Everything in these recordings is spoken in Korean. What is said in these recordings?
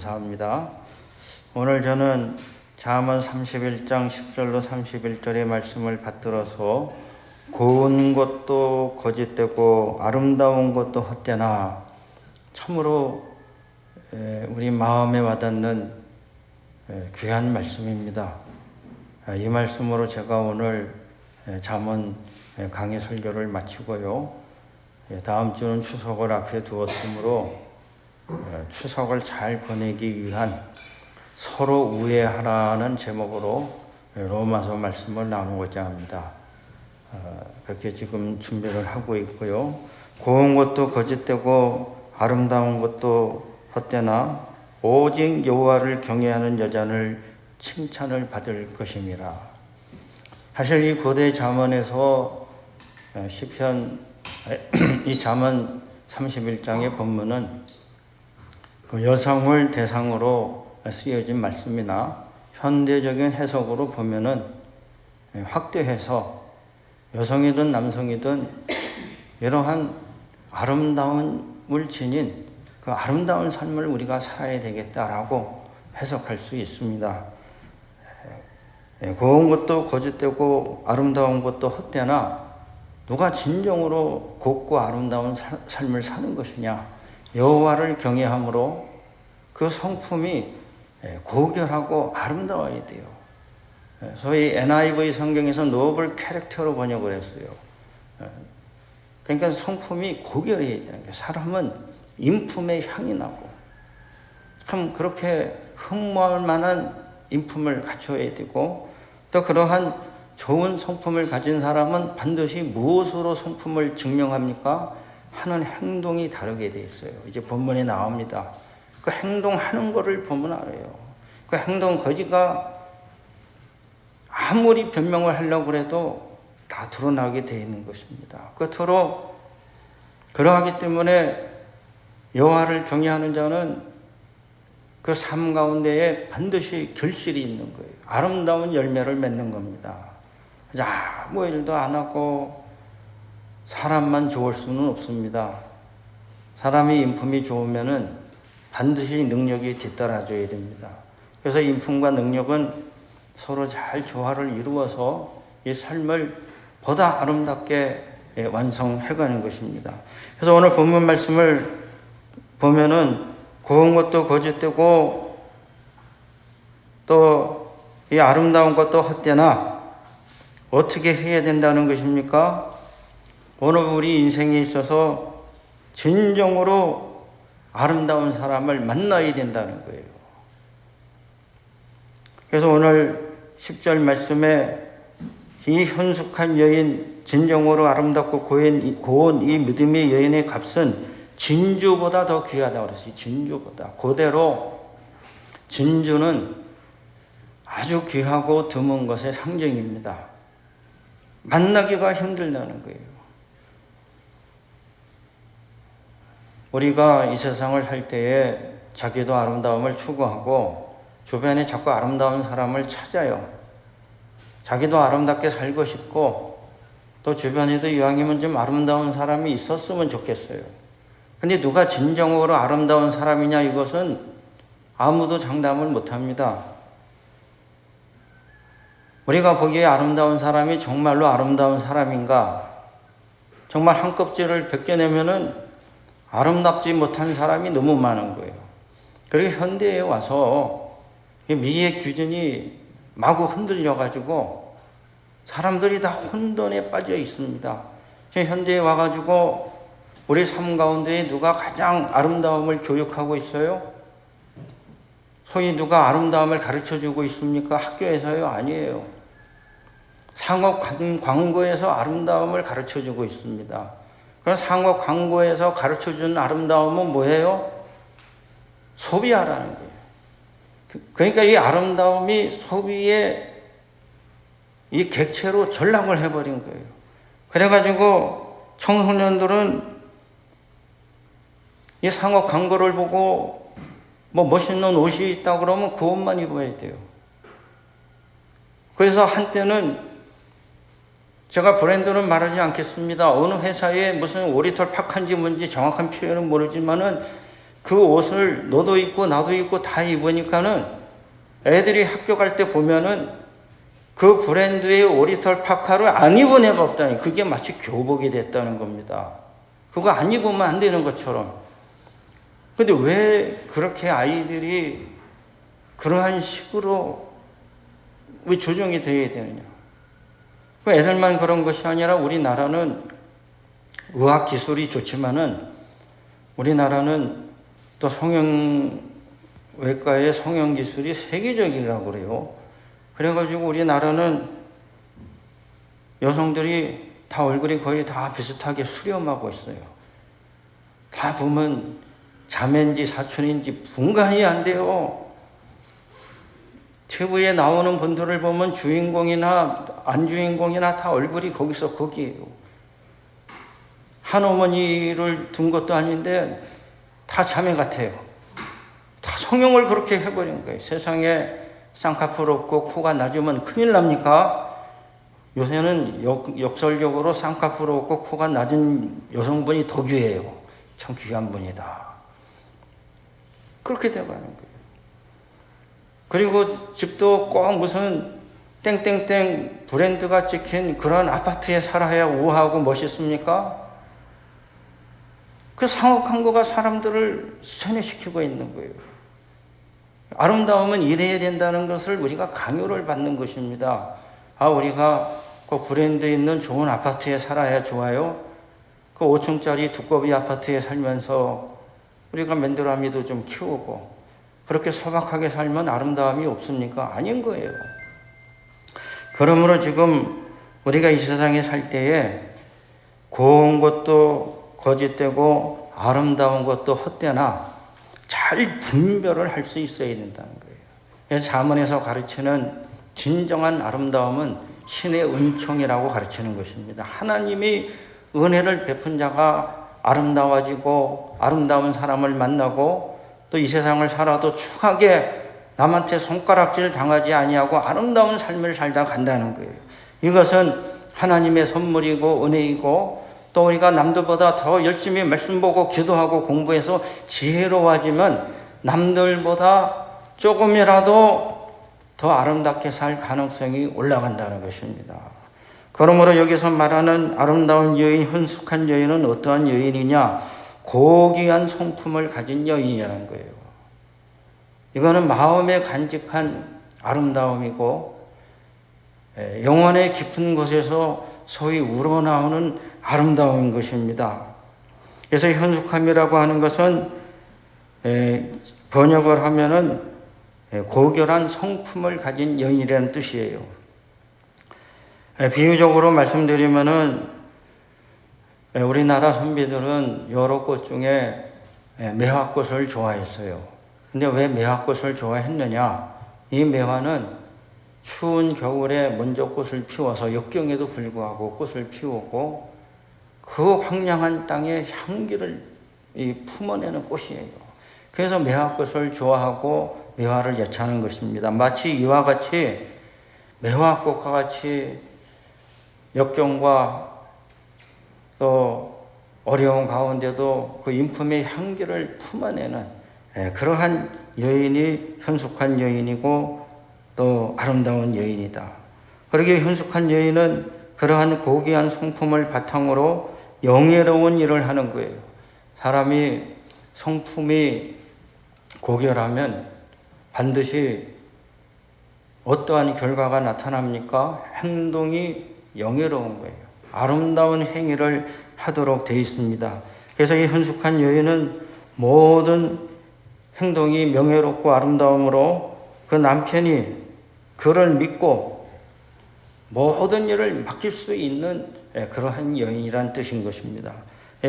감사합니다. 오늘 저는 잠언 31장 10절로 31절의 말씀을 받들어서 고운 것도 거짓되고 아름다운 것도 헛되나 참으로 우리 마음에 와닿는 귀한 말씀입니다. 이 말씀으로 제가 오늘 잠언 강의 설교를 마치고요. 다음 주는 추석을 앞에 두었으므로 추석을 잘 보내기 위한 서로 우애하라는 제목으로 로마서 말씀을 나누고자 합니다. 그렇게 지금 준비를 하고 있고요. 고운 것도 거짓되고 아름다운 것도 헛되나 오직 여호와를 경외하는 여자는 칭찬을 받을 것임이라. 사실 이 고대 잠언에서 시편 이 잠언 31장의 본문은 그 여성을 대상으로 쓰여진 말씀이나 현대적인 해석으로 보면은 확대해서 여성이든 남성이든 이러한 아름다움을 지닌 그 아름다운 삶을 우리가 살아야 되겠다라고 해석할 수 있습니다. 고운 것도 거짓되고 아름다운 것도 헛되나 누가 진정으로 곱고 아름다운 삶을 사는 것이냐? 여호와를 경외함으로 그 성품이 고결하고 아름다워야 돼요. 소위 NIV 성경에서 노블 캐릭터로 번역을 했어요. 그러니까 성품이 고결해야 되는 거예요. 사람은 인품의 향이 나고 참 그렇게 흠모할 만한 인품을 갖춰야 되고 또 그러한 좋은 성품을 가진 사람은 반드시 무엇으로 성품을 증명합니까? 하는 행동이 다르게 돼 있어요. 이제 본문에 나옵니다. 그 행동하는 거를 보면 알아요. 그 행동 거지가 아무리 변명을 하려고 해도 다 드러나게 돼 있는 것입니다. 끝으로 그러하기 때문에 여호와를 경외하는 자는 그 삶 가운데에 반드시 결실이 있는 거예요. 아름다운 열매를 맺는 겁니다. 아무 일도 안 하고 사람만 좋을 수는 없습니다. 사람이 인품이 좋으면은 반드시 능력이 뒤따라줘야 됩니다. 그래서 인품과 능력은 서로 잘 조화를 이루어서 이 삶을 보다 아름답게 완성해가는 것입니다. 그래서 오늘 본문 말씀을 보면은 고운 것도 거짓되고 또 이 아름다운 것도 헛되나 어떻게 해야 된다는 것입니까? 오늘 우리 인생에 있어서 진정으로 아름다운 사람을 만나야 된다는 거예요. 그래서 오늘 10절 말씀에 이 현숙한 여인, 진정으로 아름답고 고운 이 믿음의 여인의 값은 진주보다 더 귀하다고 그랬어요. 진주보다. 그대로 진주는 아주 귀하고 드문 것의 상징입니다. 만나기가 힘들다는 거예요. 우리가 이 세상을 살 때에 자기도 아름다움을 추구하고 주변에 자꾸 아름다운 사람을 찾아요. 자기도 아름답게 살고 싶고 또 주변에도 이왕이면 좀 아름다운 사람이 있었으면 좋겠어요. 근데 누가 진정으로 아름다운 사람이냐 이것은 아무도 장담을 못합니다. 우리가 보기에 아름다운 사람이 정말로 아름다운 사람인가? 정말 한 껍질을 벗겨내면은 아름답지 못한 사람이 너무 많은 거예요. 그리고 현대에 와서 미의 기준이 마구 흔들려가지고 사람들이 다 혼돈에 빠져 있습니다. 현대에 와가지고 우리 삶 가운데 누가 가장 아름다움을 교육하고 있어요? 소위 누가 아름다움을 가르쳐주고 있습니까? 학교에서요? 아니에요. 상업 광고에서 아름다움을 가르쳐주고 있습니다. 그럼 상업 광고에서 가르쳐주는 아름다움은 뭐예요? 소비하라는 거예요. 그러니까 이 아름다움이 소비의 이 객체로 전락을 해버린 거예요. 그래가지고 청소년들은 이 상업 광고를 보고 뭐 멋있는 옷이 있다 그러면 그 옷만 입어야 돼요. 그래서 한때는 제가 브랜드는 말하지 않겠습니다. 어느 회사에 무슨 오리털 팍한지 뭔지 정확한 표현은 모르지만은 그 옷을 너도 입고 나도 입고 다 입으니까는 애들이 학교 갈 때 보면은 그 브랜드의 오리털 파카를 안 입은 애가 없다니. 그게 마치 교복이 됐다는 겁니다. 그거 안 입으면 안 되는 것처럼. 근데 왜 그렇게 아이들이 그러한 식으로 왜 조정이 되어야 되느냐. 그 애들만 그런 것이 아니라 우리나라는 의학기술이 좋지만은 우리나라는 또 성형외과의 성형기술이 세계적이라고 그래요. 그래가지고 우리나라는 여성들이 다 얼굴이 거의 다 비슷하게 수렴하고 있어요. 다 보면 자매인지 사촌인지 분간이 안 돼요. TV에 나오는 분들을 보면 주인공이나 안 주인공이나 다 얼굴이 거기서 거기에요. 한 어머니를 둔 것도 아닌데 다 자매 같아요. 다 성형을 그렇게 해버린 거예요. 세상에 쌍꺼풀 없고 코가 낮으면 큰일 납니까? 요새는 역설적으로 쌍꺼풀 없고 코가 낮은 여성분이 더 귀해요. 참 귀한 분이다. 그렇게 돼가는 거예요. 그리고 집도 꼭 무슨 땡땡땡 브랜드가 찍힌 그런 아파트에 살아야 우아하고 멋있습니까? 그 상혹한 거가 사람들을 세뇌시키고 있는 거예요. 아름다움은 이래야 된다는 것을 우리가 강요를 받는 것입니다. 우리가 그 브랜드 있는 좋은 아파트에 살아야 좋아요. 그 5층짜리 두꺼비 아파트에 살면서 우리가 맨드라미도 좀 키우고 그렇게 소박하게 살면 아름다움이 없습니까? 아닌 거예요. 그러므로 지금 우리가 이 세상에 살 때에 고운 것도 거짓되고 아름다운 것도 헛되나 잘 분별을 할 수 있어야 된다는 거예요. 그래서 잠언에서 가르치는 진정한 아름다움은 신의 은총이라고 가르치는 것입니다. 하나님이 은혜를 베푼 자가 아름다워지고 아름다운 사람을 만나고 또 이 세상을 살아도 추하게 남한테 손가락질 당하지 아니하고 아름다운 삶을 살다 간다는 거예요. 이것은 하나님의 선물이고 은혜이고 또 우리가 남들보다 더 열심히 말씀 보고 기도하고 공부해서 지혜로워지면 남들보다 조금이라도 더 아름답게 살 가능성이 올라간다는 것입니다. 그러므로 여기서 말하는 아름다운 여인, 훈숙한 여인은 어떠한 여인이냐? 고귀한 성품을 가진 여인이라는 거예요. 이거는 마음에 간직한 아름다움이고 영혼의 깊은 곳에서 소위 우러나오는 아름다움인 것입니다. 그래서 현숙함이라고 하는 것은 번역을 하면은 고결한 성품을 가진 여인이라는 뜻이에요. 비유적으로 말씀드리면은 우리나라 선비들은 여러 꽃 중에 매화꽃을 좋아했어요. 근데 왜 매화꽃을 좋아했느냐? 이 매화는 추운 겨울에 먼저 꽃을 피워서 역경에도 불구하고 꽃을 피우고 그 황량한 땅에 향기를 품어내는 꽃이에요. 그래서 매화꽃을 좋아하고 매화를 예찬하는 것입니다. 마치 이와 같이 매화꽃과 같이 역경과 또 어려운 가운데도 그 인품의 향기를 품어내는 그러한 여인이 현숙한 여인이고 또 아름다운 여인이다. 그러기에 현숙한 여인은 그러한 고귀한 성품을 바탕으로 영예로운 일을 하는 거예요. 사람이 성품이 고결하면 반드시 어떠한 결과가 나타납니까? 행동이 영예로운 거예요. 아름다운 행위를 하도록 되어 있습니다. 그래서 이 현숙한 여인은 모든 행동이 명예롭고 아름다움으로 그 남편이 그를 믿고 모든 일을 맡길 수 있는 그러한 여인이란 뜻인 것입니다.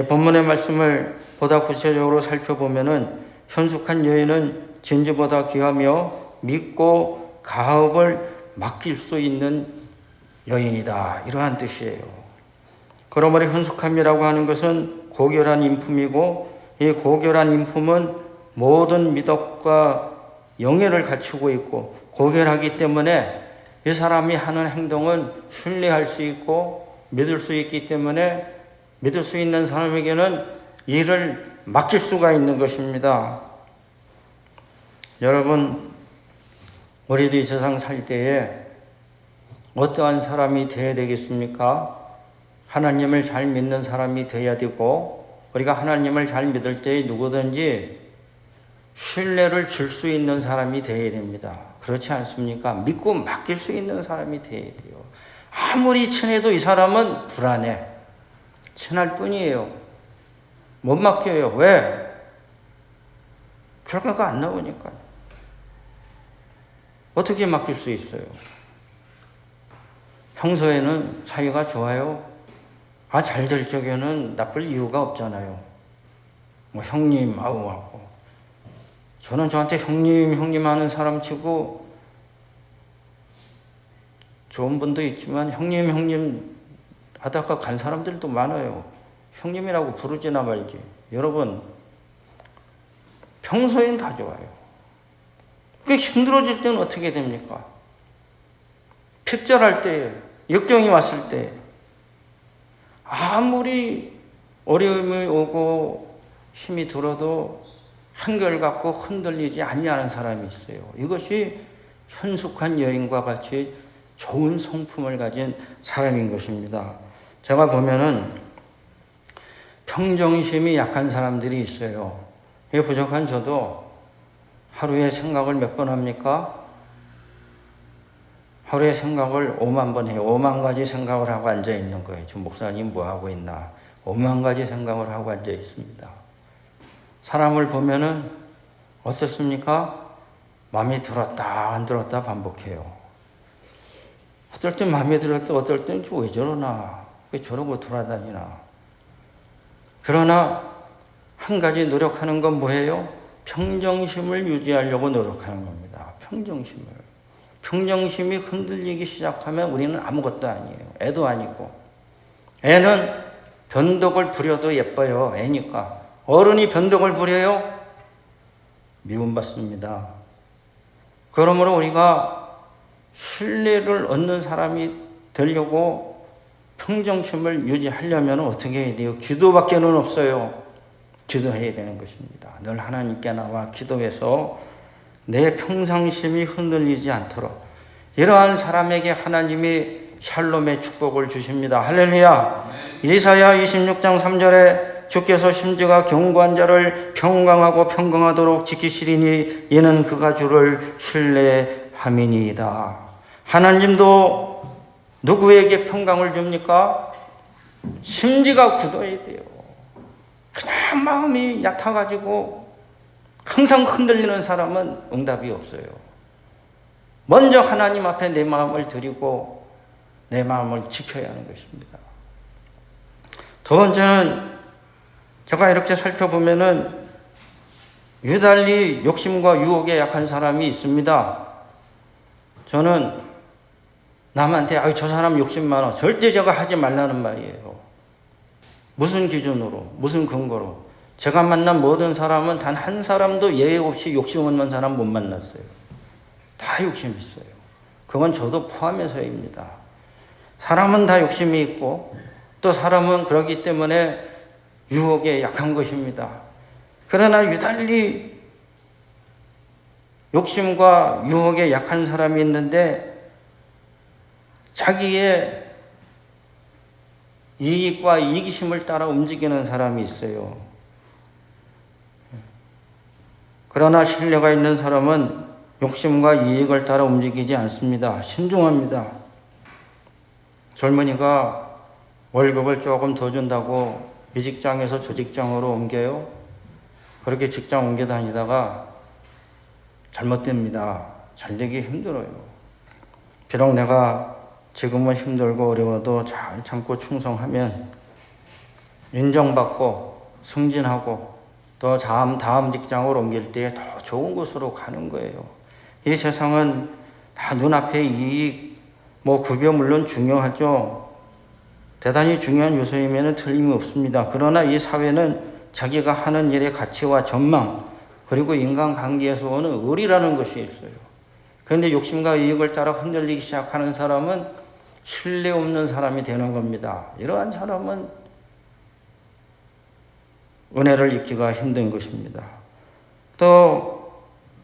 본문의 말씀을 보다 구체적으로 살펴보면은 현숙한 여인은 진주보다 귀하며 믿고 가업을 맡길 수 있는 여인이다. 이러한 뜻이에요. 그러므로 현숙함이라고 하는 것은 고결한 인품이고 이 고결한 인품은 모든 미덕과 영예를 갖추고 있고 고결하기 때문에 이 사람이 하는 행동은 신뢰할 수 있고 믿을 수 있기 때문에 믿을 수 있는 사람에게는 이를 맡길 수가 있는 것입니다. 여러분, 우리도 이 세상 살 때에 어떠한 사람이 되어야 되겠습니까? 하나님을 잘 믿는 사람이 되어야 되고, 우리가 하나님을 잘 믿을 때에 누구든지 신뢰를 줄 수 있는 사람이 되어야 됩니다. 그렇지 않습니까? 믿고 맡길 수 있는 사람이 되어야 돼요. 아무리 친해도 이 사람은 불안해. 친할 뿐이에요. 못 맡겨요. 왜? 결과가 안 나오니까. 어떻게 맡길 수 있어요? 평소에는 사이가 좋아요. 잘 될 적에는 나쁠 이유가 없잖아요. 뭐 형님, 하고. 저는 저한테 형님 하는 사람 치고 좋은 분도 있지만 형님 하다가 간 사람들도 많아요. 형님이라고 부르지나 말지. 여러분, 평소엔 다 좋아요. 그게 힘들어질 때는 어떻게 됩니까? 핍절할 때, 역경이 왔을 때, 아무리 어려움이 오고 힘이 들어도 한결같고 흔들리지 아니하는 사람이 있어요. 이것이 현숙한 여인과 같이 좋은 성품을 가진 사람인 것입니다. 제가 보면은 평정심이 약한 사람들이 있어요. 이게 부족한 저도 하루에 생각을 몇 번 합니까? 하루에 생각을 5만 번 해요. 5만 가지 생각을 하고 앉아 있는 거예요. 지금 목사님 뭐 하고 있나? 5만 가지 생각을 하고 앉아 있습니다. 사람을 보면은 어떻습니까? 마음에 들었다 안 들었다 반복해요. 어떨 땐 마음에 들었다 어떨 땐 왜 저러나? 왜 저러고 돌아다니나? 그러나 한 가지 노력하는 건 뭐예요? 평정심을 유지하려고 노력하는 겁니다. 평정심이 흔들리기 시작하면 우리는 아무것도 아니에요. 애도 아니고. 애는 변덕을 부려도 예뻐요. 애니까. 어른이 변덕을 부려요? 미움받습니다. 그러므로 우리가 신뢰를 얻는 사람이 되려고 평정심을 유지하려면 어떻게 해야 돼요? 기도밖에는 없어요. 기도해야 되는 것입니다. 늘 하나님께 나와 기도해서 내 평상심이 흔들리지 않도록 이러한 사람에게 하나님이 샬롬의 축복을 주십니다. 할렐루야. 이사야 26장 3절에 주께서 심지가 견고한 자를 평강하고 평강하도록 지키시리니 이는 그가 주를 신뢰함이니이다. 하나님도 누구에게 평강을 줍니까? 심지가 굳어야 돼요. 그냥 마음이 얕아가지고 항상 흔들리는 사람은 응답이 없어요. 먼저 하나님 앞에 내 마음을 드리고 내 마음을 지켜야 하는 것입니다. 두 번째는 제가 이렇게 살펴보면은 유달리 욕심과 유혹에 약한 사람이 있습니다. 저는 남한테 저 사람 욕심 많아 절대 제가 하지 말라는 말이에요. 무슨 기준으로 무슨 근거로 제가 만난 모든 사람은 단 한 사람도 예외 없이 욕심 없는 사람 못 만났어요. 다 욕심 있어요. 그건 저도 포함해서입니다. 사람은 다 욕심이 있고 또 사람은 그렇기 때문에 유혹에 약한 것입니다. 그러나 유달리 욕심과 유혹에 약한 사람이 있는데 자기의 이익과 이기심을 따라 움직이는 사람이 있어요. 그러나 신뢰가 있는 사람은 욕심과 이익을 따라 움직이지 않습니다. 신중합니다. 젊은이가 월급을 조금 더 준다고 이 직장에서 저 직장으로 옮겨요. 그렇게 직장 옮겨 다니다가 잘못됩니다. 잘 되기 힘들어요. 비록 내가 지금은 힘들고 어려워도 잘 참고 충성하면 인정받고 승진하고 또 다음 직장으로 옮길 때 더 좋은 곳으로 가는 거예요. 이 세상은 다 눈앞의 이익, 급여 물론 중요하죠. 대단히 중요한 요소이면 틀림이 없습니다. 그러나 이 사회는 자기가 하는 일의 가치와 전망, 그리고 인간관계에서 오는 의리라는 것이 있어요. 그런데 욕심과 이익을 따라 흔들리기 시작하는 사람은 신뢰 없는 사람이 되는 겁니다. 이러한 사람은 은혜를 입기가 힘든 것입니다. 또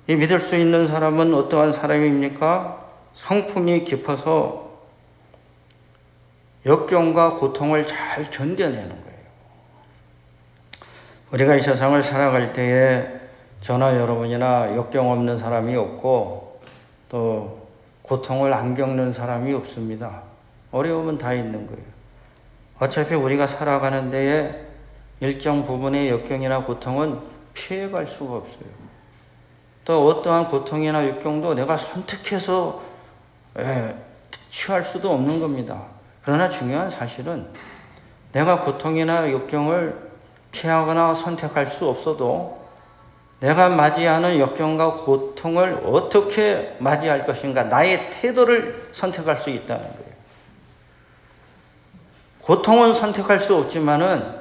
이 믿을 수 있는 사람은 어떠한 사람입니까? 성품이 깊어서 역경과 고통을 잘 견뎌내는 거예요. 우리가 이 세상을 살아갈 때에 저나 여러분이나 역경 없는 사람이 없고 또 고통을 안 겪는 사람이 없습니다. 어려움은 다 있는 거예요. 어차피 우리가 살아가는 데에 일정 부분의 역경이나 고통은 피해갈 수가 없어요. 또 어떠한 고통이나 역경도 내가 선택해서 취할 수도 없는 겁니다. 그러나 중요한 사실은 내가 고통이나 역경을 피하거나 선택할 수 없어도 내가 맞이하는 역경과 고통을 어떻게 맞이할 것인가, 나의 태도를 선택할 수 있다는 거예요. 고통은 선택할 수 없지만은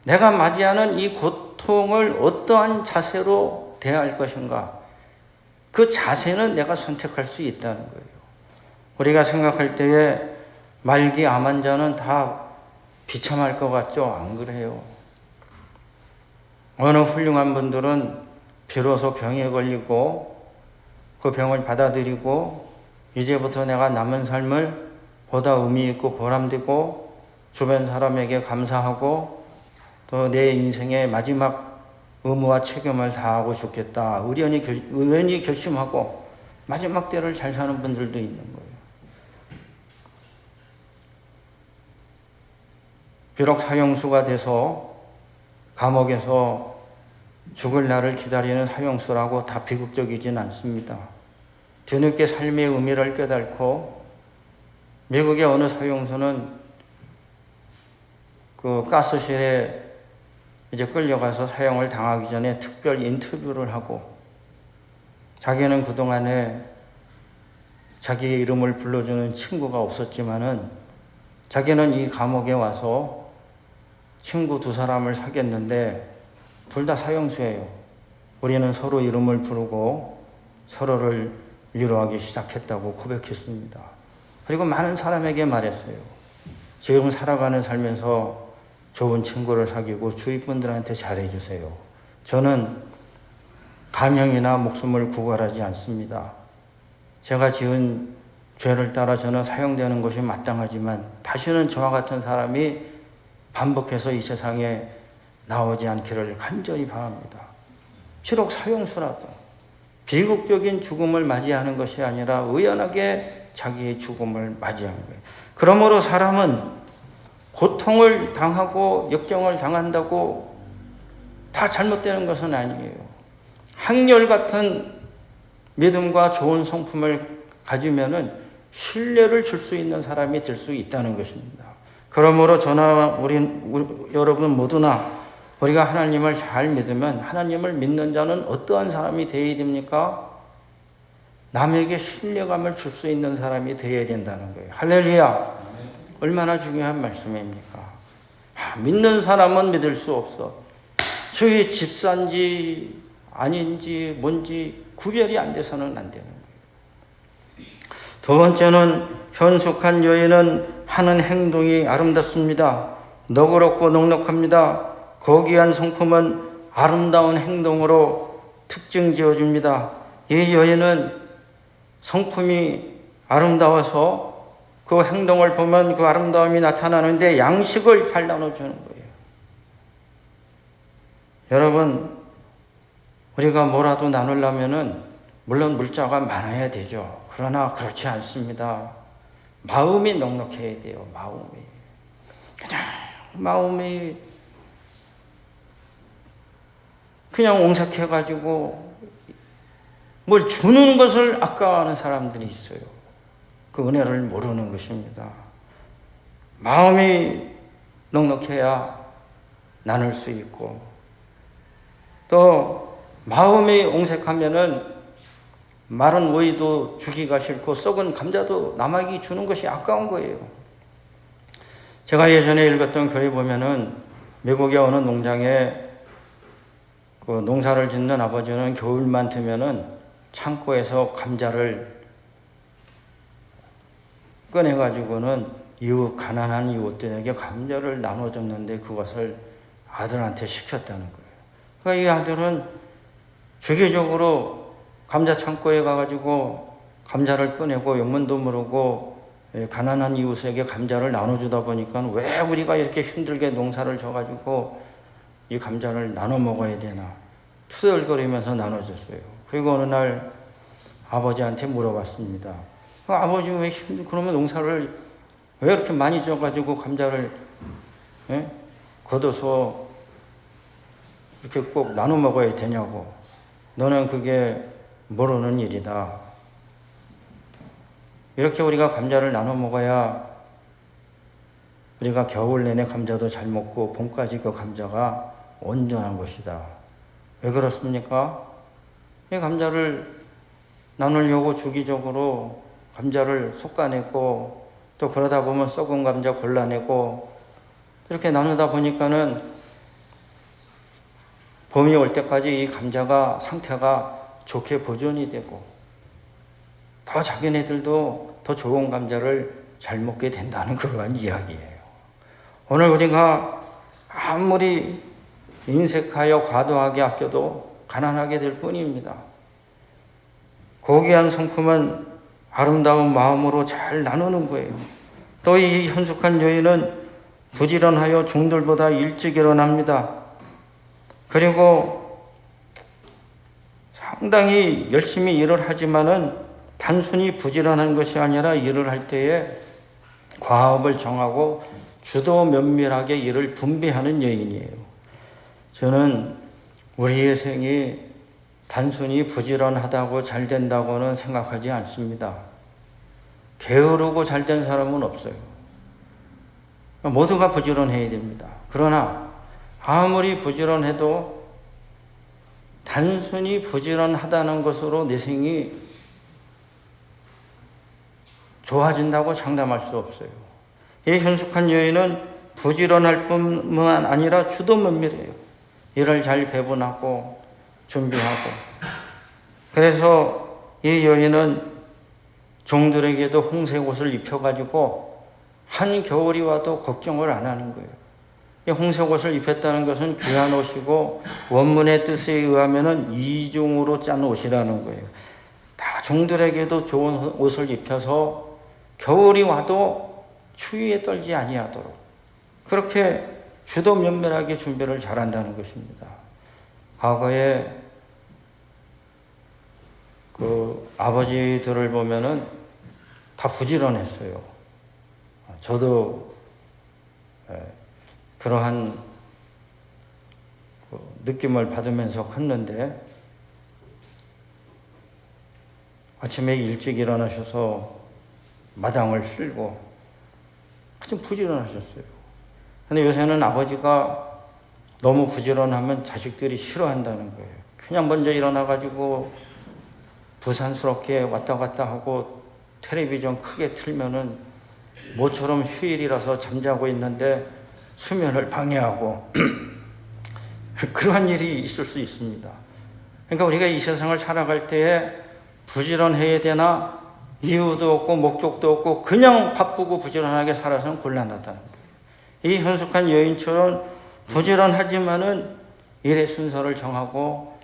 내가 맞이하는 이 고통을 어떠한 자세로 대할 것인가, 그 자세는 내가 선택할 수 있다는 거예요. 우리가 생각할 때에 말기 암 환자는 다 비참할 것 같죠? 안 그래요. 어느 훌륭한 분들은 비로소 병에 걸리고 그 병을 받아들이고 이제부터 내가 남은 삶을 보다 의미 있고 보람되고 주변 사람에게 감사하고 또 내 인생의 마지막 의무와 책임을 다하고 죽겠다. 의연히 결심하고 마지막 때를 잘 사는 분들도 있는 거예요. 비록 사형수가 돼서 감옥에서 죽을 날을 기다리는 사형수라고 다 비극적이진 않습니다. 뒤늦게 삶의 의미를 깨닫고 미국의 어느 사형수는 그 가스실에 이제 끌려가서 사형을 당하기 전에 특별 인터뷰를 하고 자기는 그동안에 자기의 이름을 불러주는 친구가 없었지만은 자기는 이 감옥에 와서 친구 2사람을 사귀었는데 둘 다 사형수예요. 우리는 서로 이름을 부르고 서로를 위로하기 시작했다고 고백했습니다. 그리고 많은 사람에게 말했어요. 지금 살아가는 살면서 좋은 친구를 사귀고 주위 분들한테 잘해주세요. 저는 감형이나 목숨을 구걸하지 않습니다. 제가 지은 죄를 따라 저는 사형되는 것이 마땅하지만 다시는 저와 같은 사람이 반복해서 이 세상에 나오지 않기를 간절히 바랍니다. 비록 사형수라도 비극적인 죽음을 맞이하는 것이 아니라 의연하게 자기의 죽음을 맞이하는 거예요. 그러므로 사람은 고통을 당하고 역경을 당한다고 다 잘못되는 것은 아니에요. 한결같은 믿음과 좋은 성품을 가지면은 신뢰를 줄 수 있는 사람이 될 수 있다는 것입니다. 그러므로 저나 여러분 모두나 우리가 하나님을 잘 믿으면 하나님을 믿는 자는 어떠한 사람이 되어야 됩니까? 남에게 신뢰감을 줄 수 있는 사람이 되어야 된다는 거예요. 할렐루야! 얼마나 중요한 말씀입니까? 믿는 사람은 믿을 수 없어. 저희 집사인지 아닌지 뭔지 구별이 안 돼서는 안 되는 거예요. 2번째는 현숙한 여인은 하는 행동이 아름답습니다. 너그럽고 넉넉합니다. 거기한 성품은 아름다운 행동으로 특징 지어줍니다. 이 여인은 성품이 아름다워서 그 행동을 보면 그 아름다움이 나타나는데 양식을 잘 나눠주는 거예요. 여러분, 우리가 뭐라도 나누려면은 물론 물자가 많아야 되죠. 그러나 그렇지 않습니다. 마음이 넉넉해야 돼요. 마음이 그냥 옹색해가지고 뭘 주는 것을 아까워하는 사람들이 있어요. 그 은혜를 모르는 것입니다. 마음이 넉넉해야 나눌 수 있고 또 마음이 옹색하면은 마른 오이도 주기가 싫고 썩은 감자도 남에게 주는 것이 아까운 거예요. 제가 예전에 읽었던 글에 보면은 미국의 어느 농장에 그 농사를 짓는 아버지는 겨울만 되면은 창고에서 감자를 꺼내가지고는 가난한 이웃들에게 감자를 나눠줬는데 그것을 아들한테 시켰다는 거예요. 그러니까 이 아들은 주기적으로 감자 창고에 가가지고 감자를 꺼내고 영문도 모르고 가난한 이웃에게 감자를 나눠주다 보니까 왜 우리가 이렇게 힘들게 농사를 져가지고 이 감자를 나눠 먹어야 되나 투덜거리면서 나눠줬어요. 그리고 어느 날 아버지한테 물어봤습니다. 아버지 왜 그러면 농사를 왜 이렇게 많이 져가지고 감자를 걷어서 이렇게 꼭 나눠 먹어야 되냐고. 너는 그게 모르는 일이다. 이렇게 우리가 감자를 나눠 먹어야 우리가 겨울 내내 감자도 잘 먹고 봄까지 그 감자가 온전한 것이다. 왜 그렇습니까? 이 감자를 나누려고 주기적으로 감자를 솎아내고 또 그러다 보면 썩은 감자 골라내고 이렇게 나누다 보니까는 봄이 올 때까지 이 감자가 상태가 좋게 보존이 되고 더 자기네들도 더 좋은 감자를 잘 먹게 된다는 그러한 이야기예요. 오늘 우리가 아무리 인색하여 과도하게 아껴도 가난하게 될 뿐입니다. 고귀한 성품은 아름다운 마음으로 잘 나누는 거예요. 또 이 현숙한 여인은 부지런하여 종들보다 일찍 일어납니다. 그리고 상당히 열심히 일을 하지만은 단순히 부지런한 것이 아니라 일을 할 때에 과업을 정하고 주도 면밀하게 일을 분배하는 여인이에요. 저는 우리의 생이 단순히 부지런하다고 잘 된다고는 생각하지 않습니다. 게으르고 잘 된 사람은 없어요. 모두가 부지런해야 됩니다. 그러나 아무리 부지런해도 단순히 부지런하다는 것으로 내 생이 좋아진다고 장담할 수 없어요. 이 현숙한 여인은 부지런할 뿐만 아니라 주도 면밀해요. 일을 잘 배분하고 준비하고. 그래서 이 여인은 종들에게도 홍색 옷을 입혀가지고 한겨울이 와도 걱정을 안 하는 거예요. 이 홍색 옷을 입혔다는 것은 귀한 옷이고 원문의 뜻에 의하면 이중으로 짠 옷이라는 거예요. 다 종들에게도 좋은 옷을 입혀서 겨울이 와도 추위에 떨지 아니하도록 그렇게 주도 면밀하게 준비를 잘한다는 것입니다. 과거에 그 아버지들을 보면은 다 부지런했어요. 저도 그러한 느낌을 받으면서 컸는데 아침에 일찍 일어나셔서 마당을 쓸고 아주 부지런하셨어요. 근데 요새는 아버지가 너무 부지런하면 자식들이 싫어한다는 거예요. 그냥 먼저 일어나가지고 부산스럽게 왔다 갔다 하고 텔레비전 크게 틀면은 모처럼 휴일이라서 잠자고 있는데 수면을 방해하고 그러한 일이 있을 수 있습니다. 그러니까 우리가 이 세상을 살아갈 때에 부지런해야 되나 이유도 없고 목적도 없고 그냥 바쁘고 부지런하게 살아서는 곤란하다는 거예요. 이 현숙한 여인처럼 부지런하지만은 일의 순서를 정하고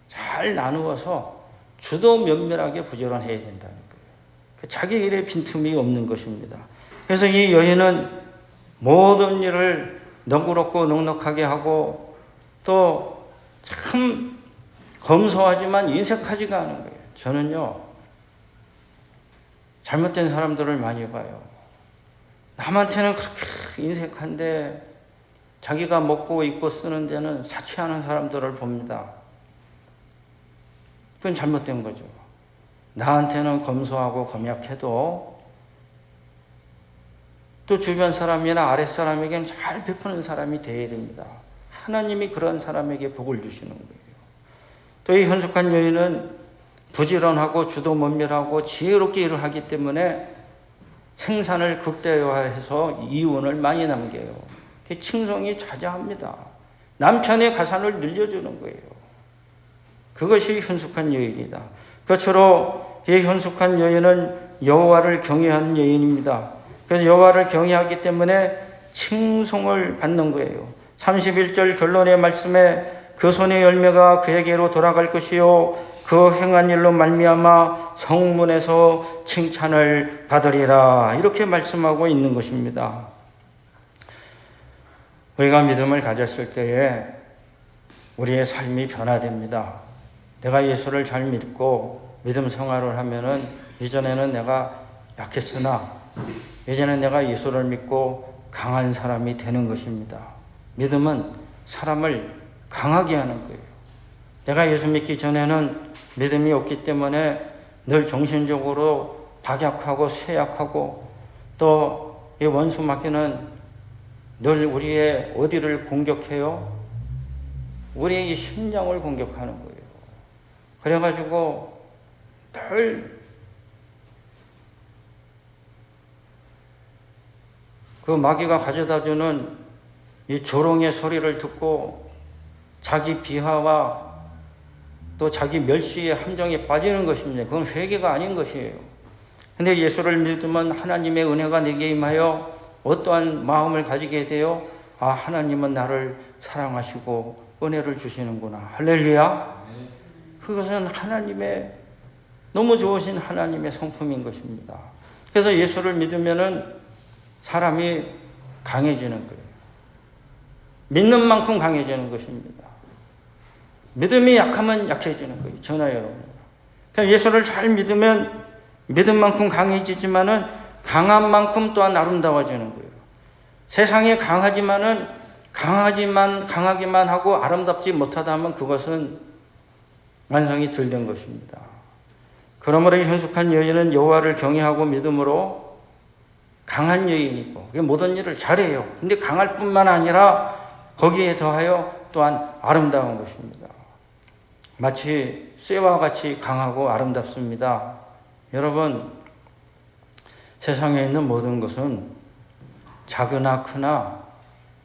잘 나누어서 주도 면밀하게 부지런해야 된다는 거예요. 자기 일에 빈틈이 없는 것입니다. 그래서 이 여인은 모든 일을 너그럽고 넉넉하게 하고 또 참 검소하지만 인색하지가 않은 거예요. 저는요, 잘못된 사람들을 많이 봐요. 남한테는 그렇게 인색한데 자기가 먹고 입고 쓰는 데는 사치하는 사람들을 봅니다. 그건 잘못된 거죠. 나한테는 검소하고 검약해도 또 주변 사람이나 아랫사람에게는 잘 베푸는 사람이 되어야 됩니다. 하나님이 그런 사람에게 복을 주시는 거예요. 또 이 현숙한 여인은 부지런하고 주도 면밀하고 지혜롭게 일을 하기 때문에 생산을 극대화해서 이윤을 많이 남겨요. 칭송이 자자합니다. 남편의 가산을 늘려주는 거예요. 그것이 현숙한 여인이다. 그처럼 이 현숙한 여인은 여호와를 경외하는 여인입니다. 그래서 여호와를 경외하기 때문에 칭송을 받는 거예요. 31절 결론의 말씀에 그 손의 열매가 그에게로 돌아갈 것이요 그 행한 일로 말미암아 성문에서 칭찬을 받으리라. 이렇게 말씀하고 있는 것입니다. 우리가 믿음을 가졌을 때에 우리의 삶이 변화됩니다. 내가 예수를 잘 믿고 믿음 생활을 하면은 이전에는 내가 약했으나 이제는 내가 예수를 믿고 강한 사람이 되는 것입니다. 믿음은 사람을 강하게 하는 거예요. 내가 예수 믿기 전에는 믿음이 없기 때문에 늘 정신적으로 박약하고 쇠약하고 또 이 원수 마귀는 늘 우리의 어디를 공격해요? 우리의 심령을 공격하는 거예요. 그래가지고 늘 그 마귀가 가져다주는 이 조롱의 소리를 듣고 자기 비하와 또 자기 멸시의 함정에 빠지는 것입니다. 그건 회개가 아닌 것이에요. 근데 예수를 믿으면 하나님의 은혜가 내게 임하여 어떠한 마음을 가지게 돼요? 아, 하나님은 나를 사랑하시고 은혜를 주시는구나. 할렐루야. 그것은 하나님의 너무 좋으신 하나님의 성품인 것입니다. 그래서 예수를 믿으면은 사람이 강해지는 거예요. 믿는 만큼 강해지는 것입니다. 믿음이 약하면 약해지는 거예요. 저나 여러분. 그러니까 예수를 잘 믿으면 믿은 만큼 강해지지만은 강한 만큼 또한 아름다워지는 거예요. 세상에 강하기만 하고 아름답지 못하다 하면 그것은 완성이 덜 된 것입니다. 그러므로 현숙한 여인은 여호와를 경외하고 믿음으로 강한 여인이고 모든 일을 잘해요. 근데 강할 뿐만 아니라 거기에 더하여 또한 아름다운 것입니다. 마치 쇠와 같이 강하고 아름답습니다. 여러분, 세상에 있는 모든 것은 작으나 크나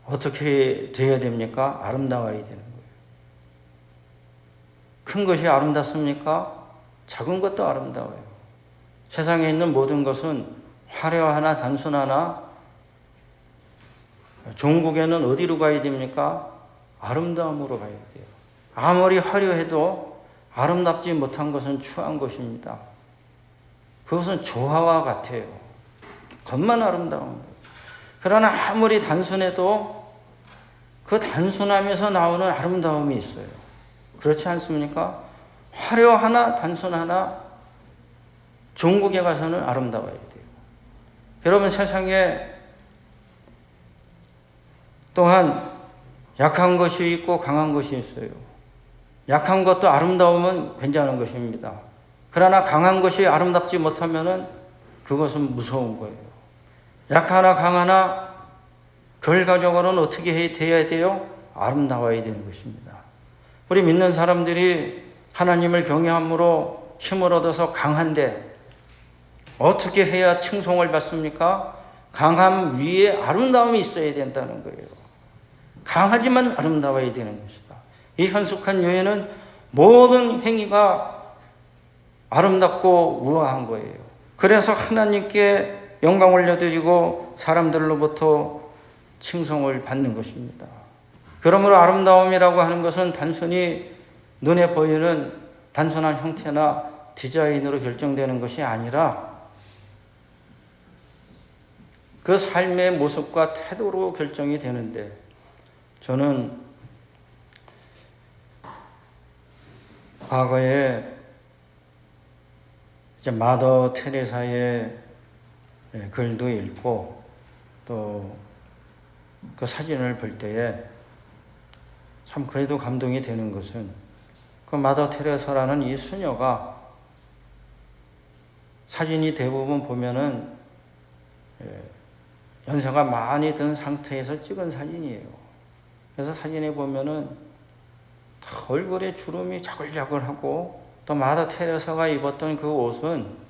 어떻게 되어야 됩니까? 아름다워야 되는 거예요. 큰 것이 아름답습니까? 작은 것도 아름다워요. 세상에 있는 모든 것은 화려하나 단순하나 종국에는 어디로 가야 됩니까? 아름다움으로 가야 돼요. 아무리 화려해도 아름답지 못한 것은 추한 것입니다. 그것은 조화와 같아요. 겉만 아름다운 거예요. 그러나 아무리 단순해도 그 단순함에서 나오는 아름다움이 있어요. 그렇지 않습니까? 화려하나 단순하나 종국에 가서는 아름다워야 돼요. 여러분, 세상에 또한 약한 것이 있고 강한 것이 있어요. 약한 것도 아름다우면 괜찮은 것입니다. 그러나 강한 것이 아름답지 못하면은 그것은 무서운 거예요. 약하나 강하나 결과적으로는 어떻게 되어야 돼요? 아름다워야 되는 것입니다. 우리 믿는 사람들이 하나님을 경외함으로 힘을 얻어서 강한데 어떻게 해야 칭송을 받습니까? 강함 위에 아름다움이 있어야 된다는 거예요. 강하지만 아름다워야 되는 것이다. 이 현숙한 여인은 모든 행위가 아름답고 우아한 거예요. 그래서 하나님께 영광 올려드리고 사람들로부터 칭송을 받는 것입니다. 그러므로 아름다움이라고 하는 것은 단순히 눈에 보이는 단순한 형태나 디자인으로 결정되는 것이 아니라 그 삶의 모습과 태도로 결정이 되는데, 저는 과거에 이제 마더 테레사의 글도 읽고 또 그 사진을 볼 때에 참 그래도 감동이 되는 것은 그 마더 테레사라는 이 수녀가 사진이 대부분 보면은 연세가 많이 든 상태에서 찍은 사진이에요. 그래서 사진에 보면은 얼굴에 주름이 자글자글하고 또 마더 테레사가 입었던 그 옷은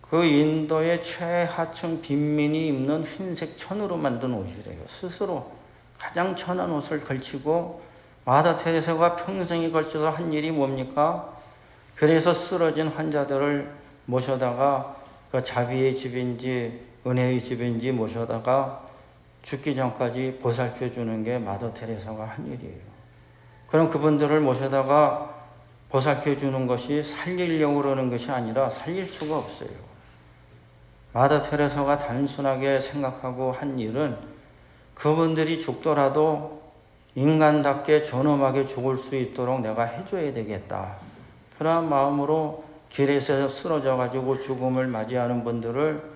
그 인도의 최하층 빈민이 입는 흰색 천으로 만든 옷이래요. 스스로 가장 천한 옷을 걸치고 마더 테레사가 평생에 걸쳐서 한 일이 뭡니까? 그래서 쓰러진 환자들을 모셔다가 그 자비의 집인지 은혜의 집인지 모셔다가 죽기 전까지 보살펴 주는 게 마더 테레사가 한 일이에요. 그럼 그분들을 모셔다가 보살펴 주는 것이 살리려고 그러는 것이 아니라 살릴 수가 없어요. 마더 테레사가 단순하게 생각하고 한 일은 그분들이 죽더라도 인간답게 존엄하게 죽을 수 있도록 내가 해줘야 되겠다. 그런 마음으로 길에서 쓰러져 가지고 죽음을 맞이하는 분들을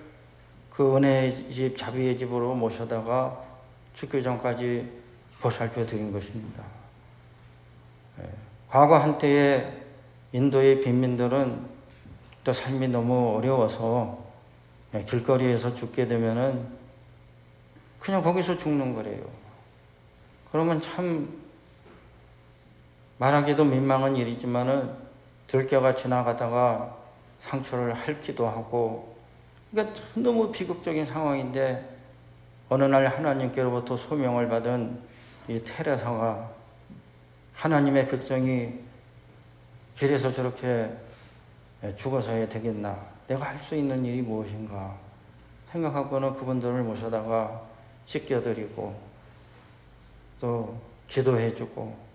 그 은혜의 집, 자비의 집으로 모셔다가 죽기 전까지 보살펴 드린 것입니다. 과거 한때의 인도의 빈민들은 또 삶이 너무 어려워서 길거리에서 죽게 되면은 그냥 거기서 죽는 거래요. 그러면 참 말하기도 민망한 일이지만은 들깨가 지나가다가 상처를 핥기도 하고, 그러니까 너무 비극적인 상황인데 어느 날 하나님께로부터 소명을 받은 이 테레사가 하나님의 백성이 길에서 저렇게 죽어서야 되겠나? 내가 할 수 있는 일이 무엇인가? 생각하고는 그분들을 모셔다가 씻겨드리고 또 기도해주고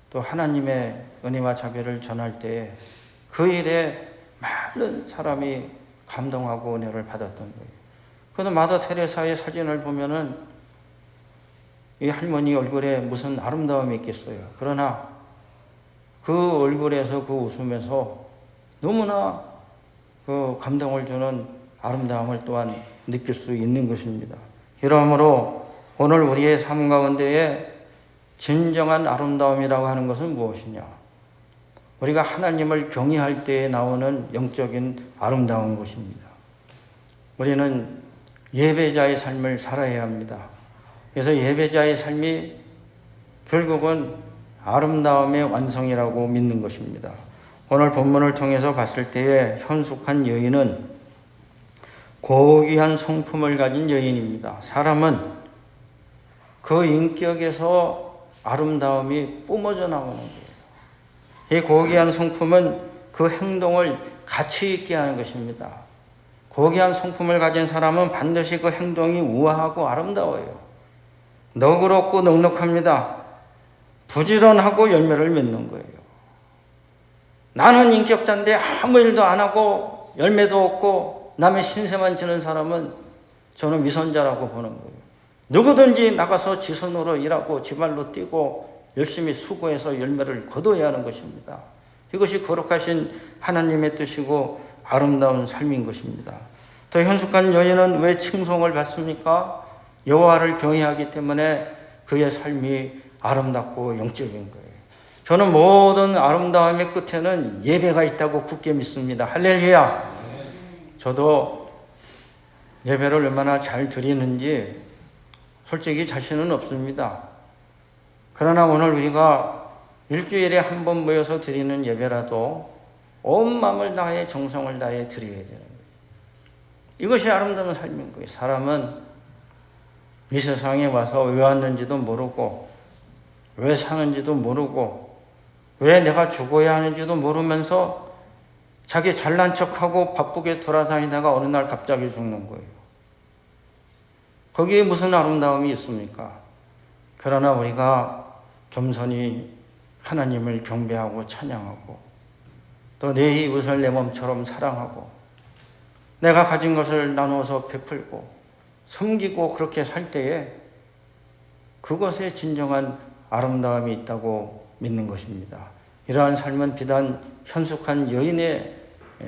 또 하나님의 은혜와 자비를 전할 때에 그 일에 많은 사람이 감동하고 은혜를 받았던 거예요. 그래서 마더 테레사의 사진을 보면은 이 할머니 얼굴에 무슨 아름다움이 있겠어요. 그러나 그 얼굴에서 그 웃음에서 너무나 그 감동을 주는 아름다움을 또한 느낄 수 있는 것입니다. 이러므로 오늘 우리의 삶 가운데에 진정한 아름다움이라고 하는 것은 무엇이냐? 우리가 하나님을 경외할 때에 나오는 영적인 아름다운 것입니다. 우리는 예배자의 삶을 살아야 합니다. 그래서 예배자의 삶이 결국은 아름다움의 완성이라고 믿는 것입니다. 오늘 본문을 통해서 봤을 때에 현숙한 여인은 고귀한 성품을 가진 여인입니다. 사람은 그 인격에서 아름다움이 뿜어져 나오는 거예요. 이 고귀한 성품은 그 행동을 가치 있게 하는 것입니다. 고귀한 성품을 가진 사람은 반드시 그 행동이 우아하고 아름다워요. 너그럽고 넉넉합니다. 부지런하고 열매를 맺는 거예요. 나는 인격자인데 아무 일도 안 하고 열매도 없고 남의 신세만 지는 사람은 저는 위선자라고 보는 거예요. 누구든지 나가서 지 손으로 일하고 지 발로 뛰고 열심히 수고해서 열매를 거둬야 하는 것입니다. 이것이 거룩하신 하나님의 뜻이고 아름다운 삶인 것입니다. 또 현숙한 여인은 왜 칭송을 받습니까? 여호와를 경외하기 때문에 그의 삶이 아름답고 영적인 거예요. 저는 모든 아름다움의 끝에는 예배가 있다고 굳게 믿습니다. 할렐루야! 저도 예배를 얼마나 잘 드리는지 솔직히 자신은 없습니다. 그러나 오늘 우리가 일주일에 한 번 모여서 드리는 예배라도 온 마음을 다해 정성을 다해 드려야 되는 거예요. 이것이 아름다운 삶인 거예요. 사람은 이 세상에 와서 왜 왔는지도 모르고 왜 사는지도 모르고 왜 내가 죽어야 하는지도 모르면서 자기 잘난 척하고 바쁘게 돌아다니다가 어느 날 갑자기 죽는 거예요. 거기에 무슨 아름다움이 있습니까? 그러나 우리가 겸손히 하나님을 경배하고 찬양하고 또 내 이웃을 내 몸처럼 사랑하고 내가 가진 것을 나누어서 베풀고 섬기고 그렇게 살 때에 그것에 진정한 아름다움이 있다고 믿는 것입니다. 이러한 삶은 비단 현숙한 여인의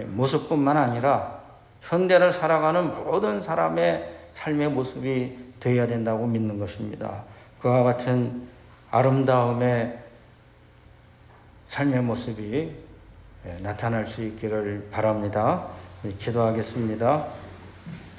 모습뿐만 아니라 현대를 살아가는 모든 사람의 삶의 모습이 되어야 된다고 믿는 것입니다. 그와 같은 아름다움의 삶의 모습이 나타날 수 있기를 바랍니다. 기도하겠습니다.